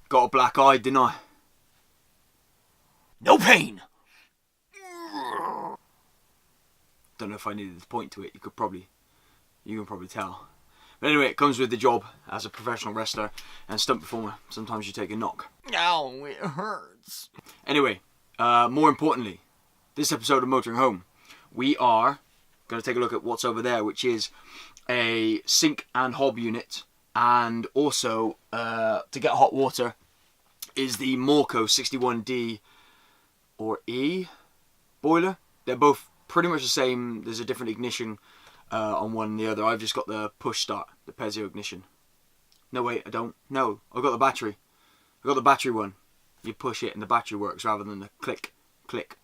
Got a black eye, didn't I? No pain! Don't know if I needed to point to it. You can probably tell. But anyway, it comes with the job as a professional wrestler and stunt performer. Sometimes you take a knock. Ow, it hurts. Anyway, more importantly, this episode of Motoring Home, we are going to take a look at what's over there, which is a sink and hob unit, and also to get hot water is the Morco 61D or E boiler. They're both pretty much the same. There's a different ignition on one and the other. I've just got the push start, the piezo ignition. No, wait, I don't. No, I've got the battery. I've got the battery one. You push it and the battery works rather than the click, click.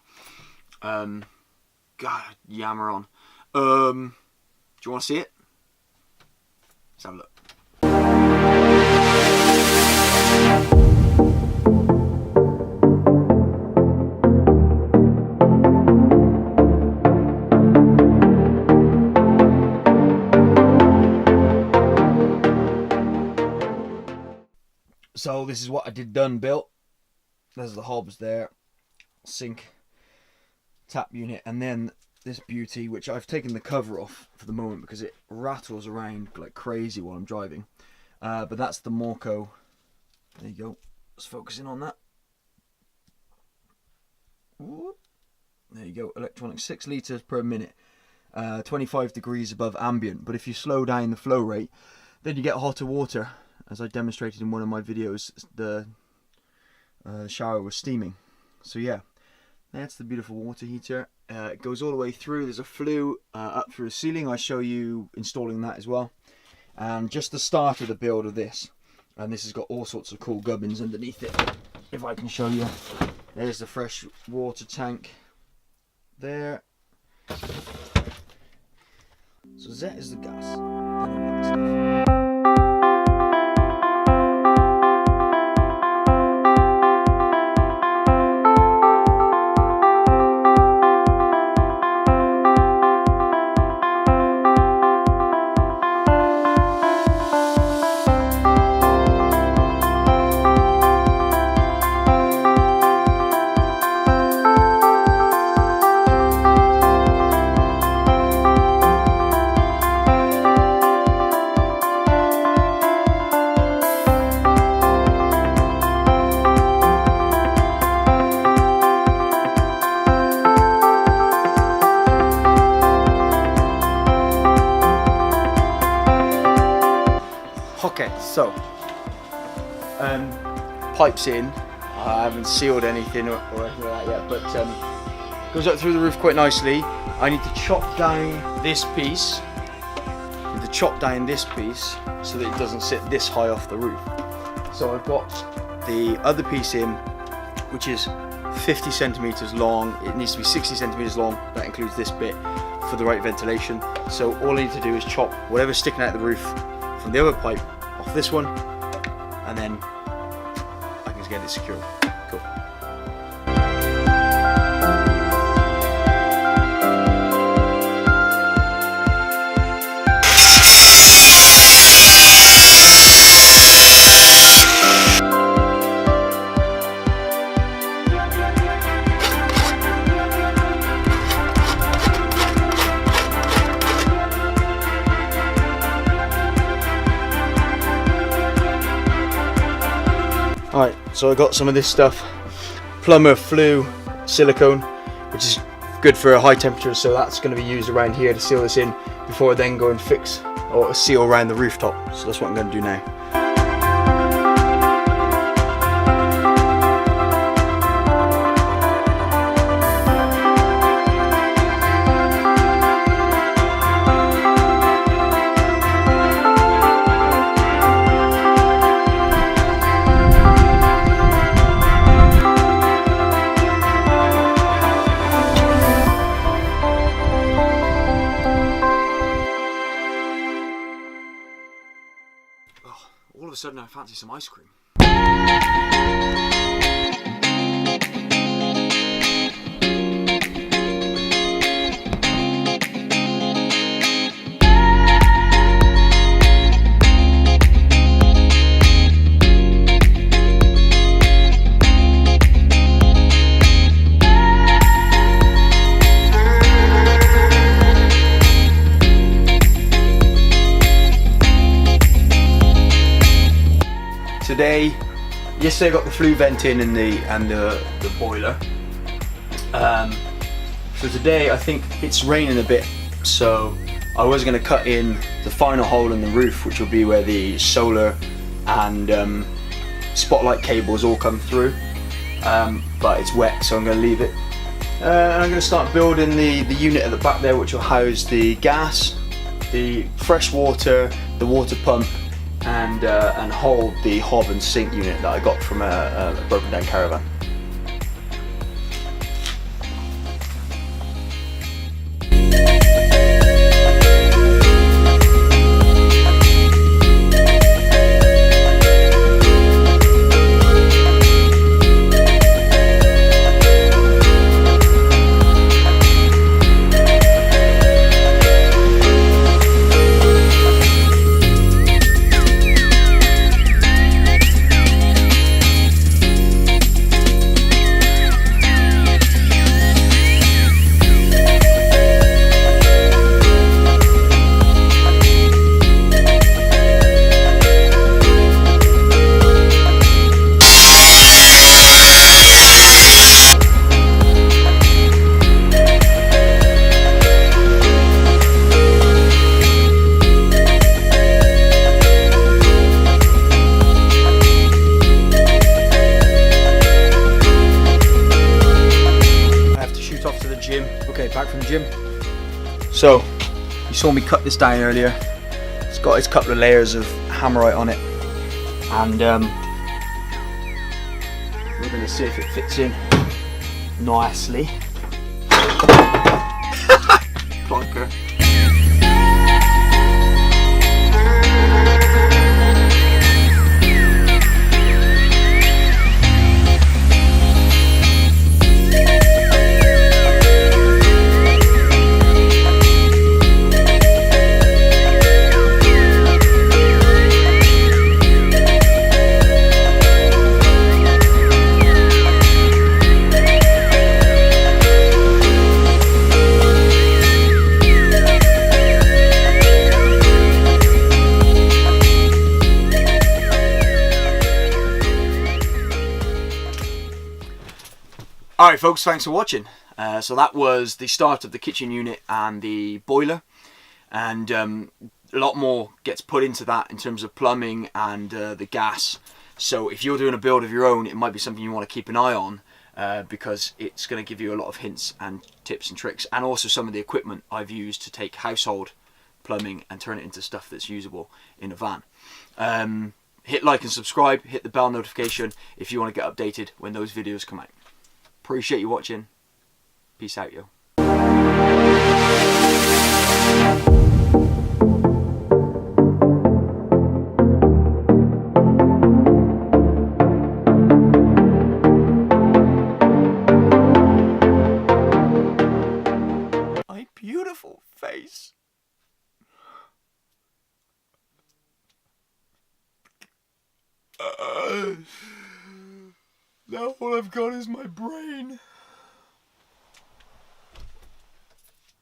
God, yammer on. Do you want to see it? Let's have a look. So this is what I built. There's the hobs there, sink, tap unit, and then this beauty, which I've taken the cover off for the moment because it rattles around like crazy while I'm driving. But that's the Morco. There you go. Just focusing on that. Whoop. There you go. Electronic, 6 litres per minute. 25 degrees above ambient. But if you slow down the flow rate, then you get hotter water. As I demonstrated in one of my videos, the shower was steaming. So yeah, that's the beautiful water heater. It goes all the way through. There's a flue up through the ceiling. I show you installing that as well. And just the start of the build of this. And this has got all sorts of cool gubbins underneath it. If I can show you. There's the fresh water tank there. So that is the gas. Okay, so pipes in. I haven't sealed anything or anything like that yet, but goes up through the roof quite nicely. I need to chop down this piece. I need to chop down this piece so that it doesn't sit this high off the roof. So I've got the other piece in, which is 50 centimeters long. It needs to be 60 centimeters long. That includes this bit for the right ventilation. So all I need to do is chop whatever's sticking out of the roof from the other pipe off this one, and then I can just get it secured. Cool. Alright, so I got some of this stuff, plumber flue silicone, which is good for high temperatures, so that's going to be used around here to seal this in before I then go and fix or seal around the rooftop. So that's what I'm going to do now. All of a sudden I fancy some ice cream. today, yesterday I got the flue vent in and the boiler. So today I think it's raining a bit, so I was going to cut in the final hole in the roof, which will be where the solar and spotlight cables all come through, but it's wet, so I'm going to leave it. And I'm going to start building the unit at the back there, which will house the gas, the fresh water, the water pump, and hold the hob and sink unit that I got from a broken down caravan. Okay, back from the gym. So, you saw me cut this down earlier. It's got its couple of layers of hammerite on it, and we're going to see if it fits in nicely. Plonker. Alright folks, thanks for watching. So that was the start of the kitchen unit and the boiler, and a lot more gets put into that in terms of plumbing and the gas. So if you're doing a build of your own, it might be something you want to keep an eye on, because it's going to give you a lot of hints and tips and tricks, and also some of the equipment I've used to take household plumbing and turn it into stuff that's usable in a van. Hit like and subscribe, hit the bell notification if you want to get updated when those videos come out. Appreciate you watching. Peace out, yo. My beautiful face. Now all I've got is my brain.